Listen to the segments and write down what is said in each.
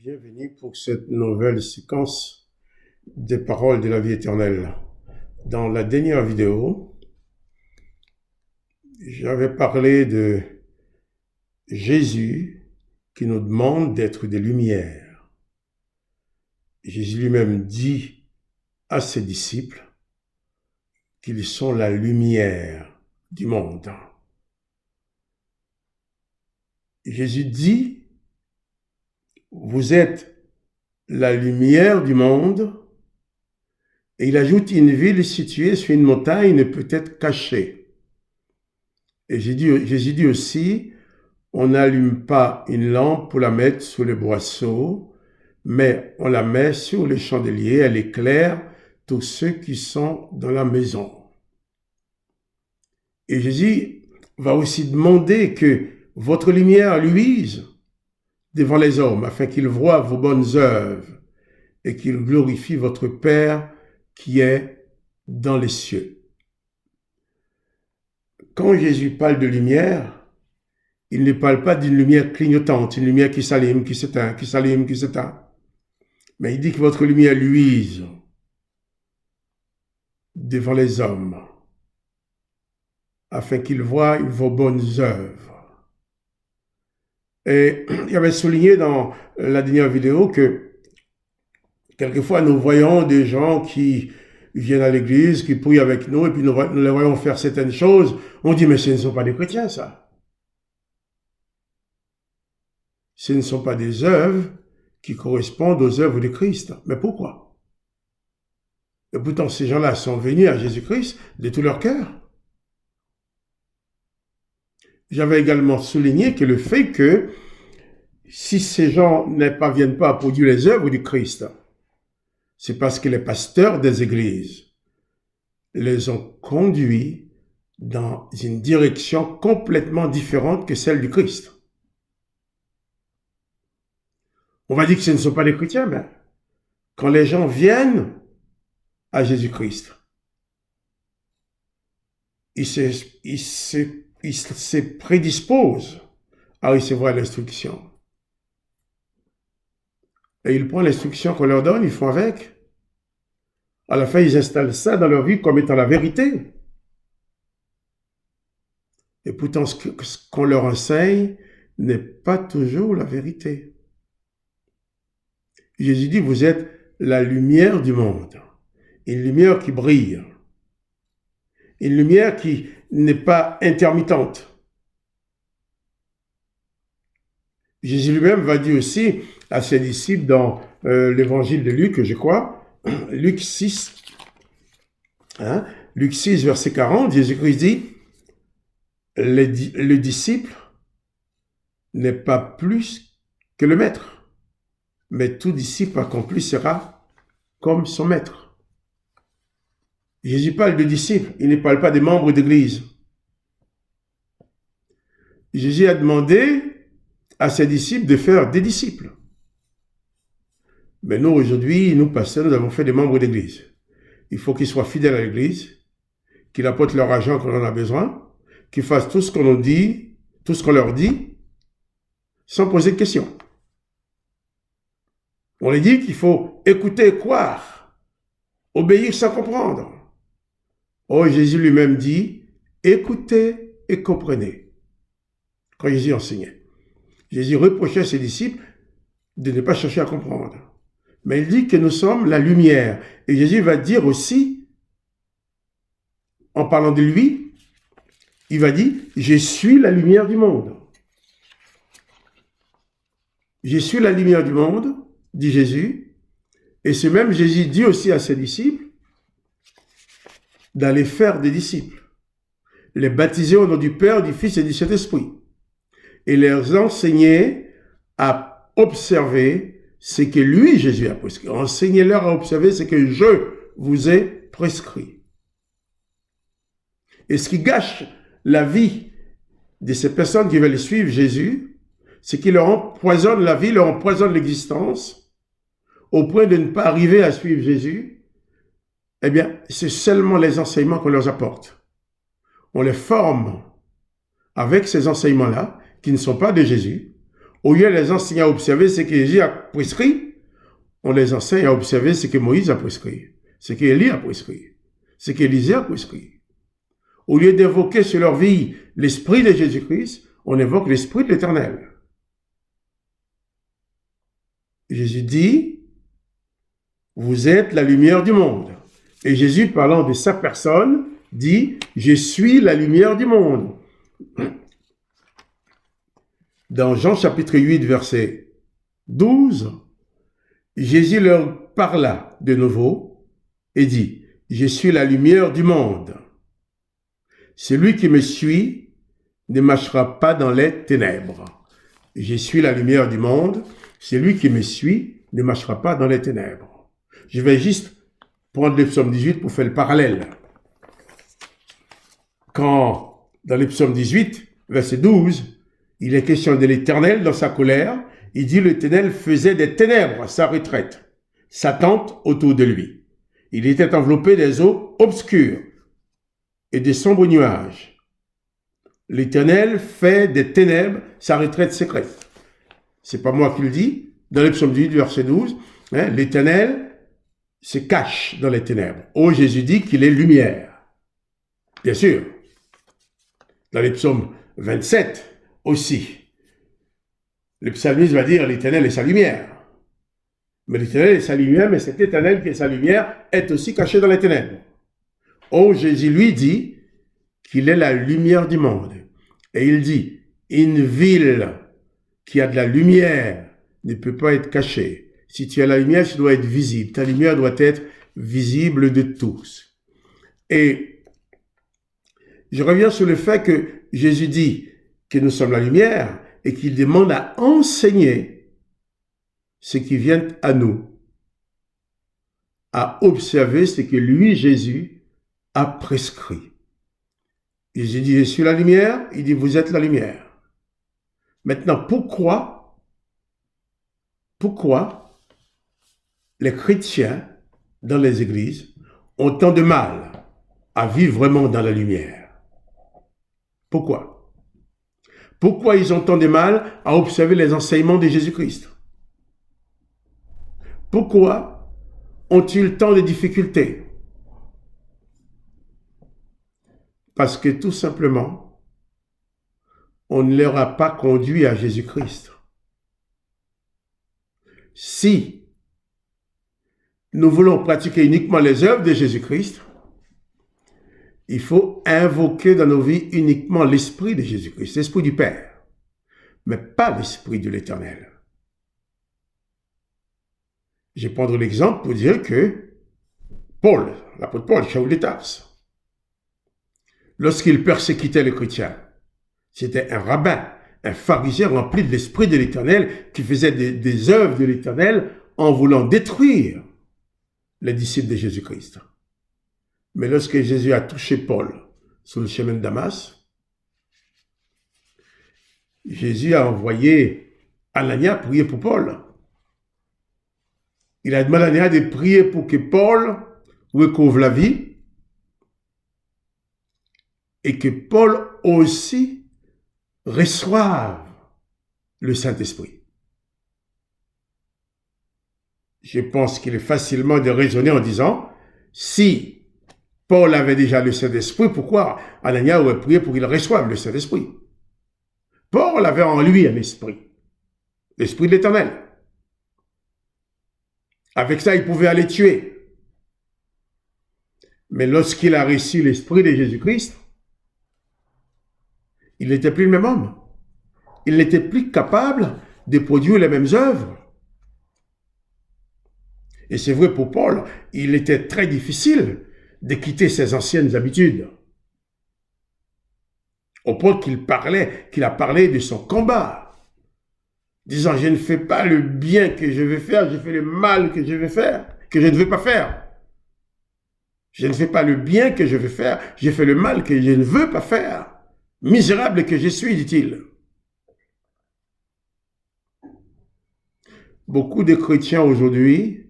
Bienvenue pour cette nouvelle séquence des paroles de la vie éternelle. Dans la dernière vidéo, j'avais parlé de Jésus qui nous demande d'être des lumières. Jésus lui-même dit à ses disciples qu'ils sont la lumière du monde. Jésus dit: vous êtes la lumière du monde. Et il ajoute: une ville située sur une montagne ne peut être cachée. Et Jésus dit aussi: on n'allume pas une lampe pour la mettre sous le boisseau, mais on la met sur le chandelier, elle éclaire tous ceux qui sont dans la maison. Et Jésus va aussi demander que votre lumière luise devant les hommes, afin qu'ils voient vos bonnes œuvres et qu'ils glorifient votre Père qui est dans les cieux. Quand Jésus parle de lumière, il ne parle pas d'une lumière clignotante, une lumière qui s'allume, qui s'éteint, qui s'allume, qui s'éteint. Mais il dit que votre lumière luise devant les hommes, afin qu'ils voient vos bonnes œuvres. Et il avait souligné dans la dernière vidéo que quelquefois nous voyons des gens qui viennent à l'église, qui prient avec nous, et puis nous les voyons faire certaines choses. On dit: mais ce ne sont pas des chrétiens, ça. Ce ne sont pas des œuvres qui correspondent aux œuvres de Christ. Mais pourquoi? Et pourtant, ces gens-là sont venus à Jésus-Christ de tout leur cœur. J'avais également souligné que le fait que si ces gens ne viennent pas à produire les œuvres du Christ, c'est parce que les pasteurs des églises les ont conduits dans une direction complètement différente que celle du Christ. On va dire que ce ne sont pas des chrétiens, mais quand les gens viennent à Jésus-Christ, ils se prédisposent à recevoir l'instruction. Et ils prennent l'instruction qu'on leur donne, ils font avec. À la fin, ils installent ça dans leur vie comme étant la vérité. Et pourtant, ce qu'on leur enseigne n'est pas toujours la vérité. Jésus dit: vous êtes la lumière du monde. Une lumière qui brille. Une lumière qui n'est pas intermittente. Jésus lui-même va dire aussi à ses disciples dans l'évangile de Luc, je crois, Luc 6, Luc 6, verset 40, Jésus-Christ dit: le disciple n'est pas plus que le maître, mais tout disciple accompli sera comme son maître. Jésus parle de disciples, il ne parle pas des membres d'église. Jésus a demandé à ses disciples de faire des disciples. Mais nous, aujourd'hui, nous pasteurs, nous avons fait des membres d'église. Il faut qu'ils soient fidèles à l'église, qu'ils apportent leur argent quand on en a besoin, qu'ils fassent tout ce qu'on nous dit, tout ce qu'on leur dit, sans poser de questions. On leur dit qu'il faut écouter et croire, obéir sans comprendre. Oh, Jésus lui-même dit: écoutez et comprenez. Quand Jésus enseignait, Jésus reprochait à ses disciples de ne pas chercher à comprendre. Mais il dit que nous sommes la lumière. Et Jésus va dire aussi, en parlant de lui, il va dire: je suis la lumière du monde. Je suis la lumière du monde, dit Jésus. Et ce même Jésus dit aussi à ses disciples d'aller faire des disciples, les baptiser au nom du Père, du Fils et du Saint-Esprit, et leur enseigner à observer ce que lui, Jésus, a prescrit. Enseignez-leur à observer ce que je vous ai prescrit. Et ce qui gâche la vie de ces personnes qui veulent suivre Jésus, c'est qu'il leur empoisonne la vie, leur empoisonne l'existence, au point de ne pas arriver à suivre Jésus. Eh bien, c'est seulement les enseignements qu'on leur apporte. On les forme avec ces enseignements-là, qui ne sont pas de Jésus. Au lieu de les enseigner à observer ce que Jésus a prescrit, on les enseigne à observer ce que Moïse a prescrit, ce qu'Élie a prescrit, ce qu'Élisée a prescrit. Au lieu d'évoquer sur leur vie l'esprit de Jésus-Christ, on évoque l'esprit de l'Éternel. Jésus dit, vous êtes la lumière du monde. Et Jésus, parlant de sa personne, dit, je suis la lumière du monde. Dans Jean chapitre 8, verset 12, Jésus leur parla de nouveau et dit, je suis la lumière du monde. Celui qui me suit ne marchera pas dans les ténèbres. Je suis la lumière du monde. Celui qui me suit ne marchera pas dans les ténèbres. Je vais juste prendre le psaume 18 pour faire le parallèle. Quand, dans le psaume 18, verset 12, il est question de l'Éternel dans sa colère, il dit l'Éternel faisait des ténèbres sa retraite, sa tente autour de lui. Il était enveloppé des eaux obscures et des sombres nuages. L'Éternel fait des ténèbres sa retraite secrète. C'est pas moi qui le dis. Dans le psaume 18, verset 12, l'Éternel se cache dans les ténèbres. Oh, Jésus dit qu'il est lumière. Bien sûr. Dans le psaume 27 aussi, le psalmiste va dire l'Éternel est sa lumière. Mais l'Éternel est sa lumière, mais cet Éternel qui est sa lumière est aussi caché dans les ténèbres. Oh, Jésus lui dit qu'il est la lumière du monde. Et il dit, une ville qui a de la lumière ne peut pas être cachée. Si tu as la lumière, tu dois être visible. Ta lumière doit être visible de tous. Et je reviens sur le fait que Jésus dit que nous sommes la lumière et qu'il demande à enseigner ce qui vient à nous, à observer ce que lui, Jésus, a prescrit. Jésus dit, je suis la lumière. Il dit, vous êtes la lumière. Maintenant, pourquoi les chrétiens dans les églises ont tant de mal à vivre vraiment dans la lumière? Pourquoi? Pourquoi ils ont tant de mal à observer les enseignements de Jésus-Christ? Pourquoi ont-ils tant de difficultés? Parce que tout simplement, on ne leur a pas conduit à Jésus-Christ. Si nous voulons pratiquer uniquement les œuvres de Jésus-Christ, il faut invoquer dans nos vies uniquement l'Esprit de Jésus-Christ, l'Esprit du Père, mais pas l'Esprit de l'Éternel. Je vais prendre l'exemple pour dire que Paul, l'apôtre Paul, Saül de Tarse, lorsqu'il persécutait les chrétiens, c'était un rabbin, un pharisien rempli de l'Esprit de l'Éternel qui faisait des œuvres de l'Éternel en voulant détruire les disciples de Jésus-Christ. Mais lorsque Jésus a touché Paul sur le chemin de Damas, Jésus a envoyé Anania prier pour Paul. Il a demandé à Anania de prier pour que Paul recouvre la vie et que Paul aussi reçoive le Saint-Esprit. Je pense qu'il est facilement de raisonner en disant, si Paul avait déjà le Saint-Esprit, pourquoi Anania aurait prié pour qu'il reçoive le Saint-Esprit? Paul avait en lui un esprit, l'Esprit de l'Éternel. Avec ça, il pouvait aller tuer. Mais lorsqu'il a reçu l'Esprit de Jésus-Christ, il n'était plus le même homme. Il n'était plus capable de produire les mêmes œuvres. Et c'est vrai pour Paul, il était très difficile de quitter ses anciennes habitudes. Au point qu'il a parlé de son combat, disant, je ne fais pas le bien que je vais faire, je fais le mal que je vais faire, que je ne veux pas faire. Je ne fais pas le bien que je veux faire, je fais le mal que je ne veux pas faire. Misérable que je suis, dit-il. Beaucoup de chrétiens aujourd'hui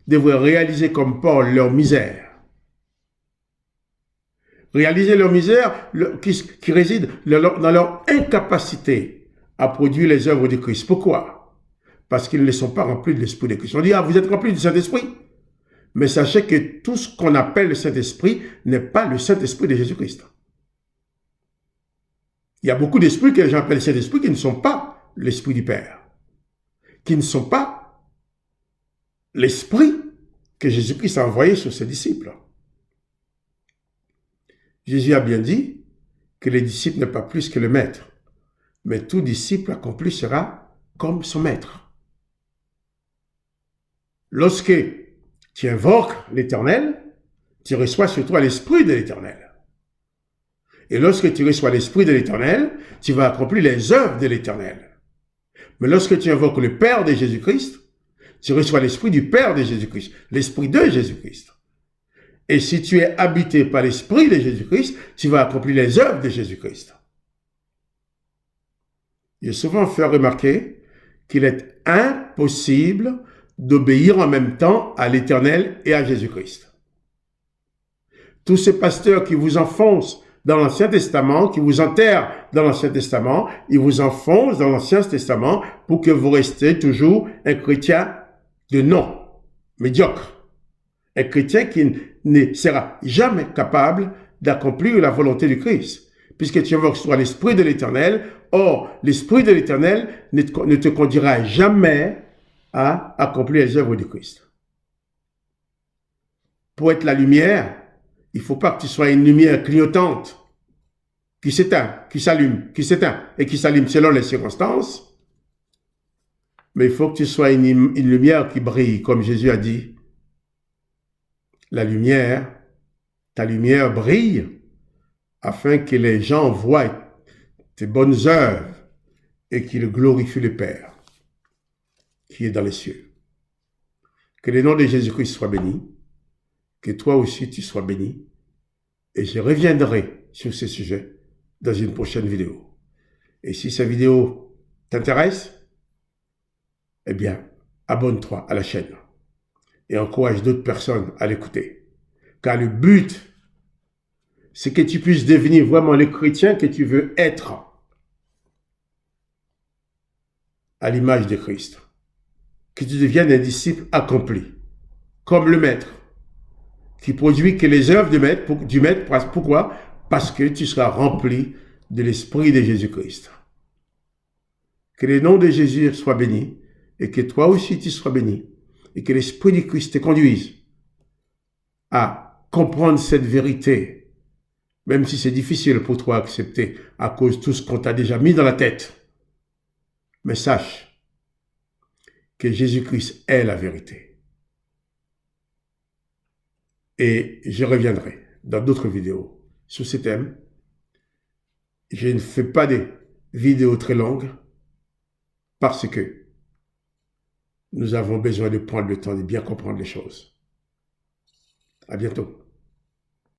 devraient réaliser comme Paul leur misère. Réaliser leur misère qui réside dans leur incapacité à produire les œuvres de Christ. Pourquoi? Parce qu'ils ne sont pas remplis de l'Esprit de Christ. On dit, ah, vous êtes remplis du Saint-Esprit. Mais sachez que tout ce qu'on appelle le Saint-Esprit n'est pas le Saint-Esprit de Jésus-Christ. Il y a beaucoup d'esprits que les gens appellent le Saint-Esprit qui ne sont pas l'Esprit du Père, qui ne sont pas l'Esprit que Jésus-Christ a envoyé sur ses disciples. Jésus a bien dit que les disciples n'est pas plus que le maître, mais tout disciple accompli sera comme son maître. Lorsque tu invoques l'Éternel, tu reçois sur toi l'Esprit de l'Éternel. Et lorsque tu reçois l'Esprit de l'Éternel, tu vas accomplir les œuvres de l'Éternel. Mais lorsque tu invoques le Père de Jésus-Christ, tu reçois l'Esprit du Père de Jésus-Christ, l'Esprit de Jésus-Christ. Et si tu es habité par l'Esprit de Jésus-Christ, tu vas accomplir les œuvres de Jésus-Christ. J'ai souvent fait remarquer qu'il est impossible d'obéir en même temps à l'Éternel et à Jésus-Christ. Tous ces pasteurs qui vous enfoncent dans l'Ancien Testament, qui vous enterrent dans l'Ancien Testament, ils vous enfoncent dans l'Ancien Testament pour que vous restiez toujours un chrétien de nom, médiocre. Un chrétien qui ne sera jamais capable d'accomplir la volonté du Christ, puisque tu invoques sur l'Esprit de l'Éternel. Or, l'Esprit de l'Éternel ne te conduira jamais à accomplir les œuvres du Christ. Pour être la lumière, il ne faut pas que tu sois une lumière clignotante qui s'éteint, qui s'allume, qui s'éteint et qui s'allume selon les circonstances. Mais il faut que tu sois une lumière qui brille, comme Jésus a dit. La lumière, ta lumière brille afin que les gens voient tes bonnes œuvres et qu'ils glorifient le Père qui est dans les cieux. Que le nom de Jésus-Christ soit béni, que toi aussi tu sois béni, et je reviendrai sur ce sujet dans une prochaine vidéo. Et si cette vidéo t'intéresse, eh bien, abonne-toi à la chaîne et encourage d'autres personnes à l'écouter. Car le but, c'est que tu puisses devenir vraiment le chrétien que tu veux être à l'image de Christ. Que tu deviennes un disciple accompli, comme le maître, qui produit que les œuvres du maître. Pourquoi? Parce que tu seras rempli de l'Esprit de Jésus-Christ. Que le nom de Jésus soit béni, et que toi aussi tu sois béni, et que l'Esprit du Christ te conduise à comprendre cette vérité, même si c'est difficile pour toi à accepter à cause de tout ce qu'on t'a déjà mis dans la tête. Mais sache que Jésus-Christ est la vérité. Et je reviendrai dans d'autres vidéos sur ce thème. Je ne fais pas des vidéos très longues parce que nous avons besoin de prendre le temps de bien comprendre les choses. À bientôt.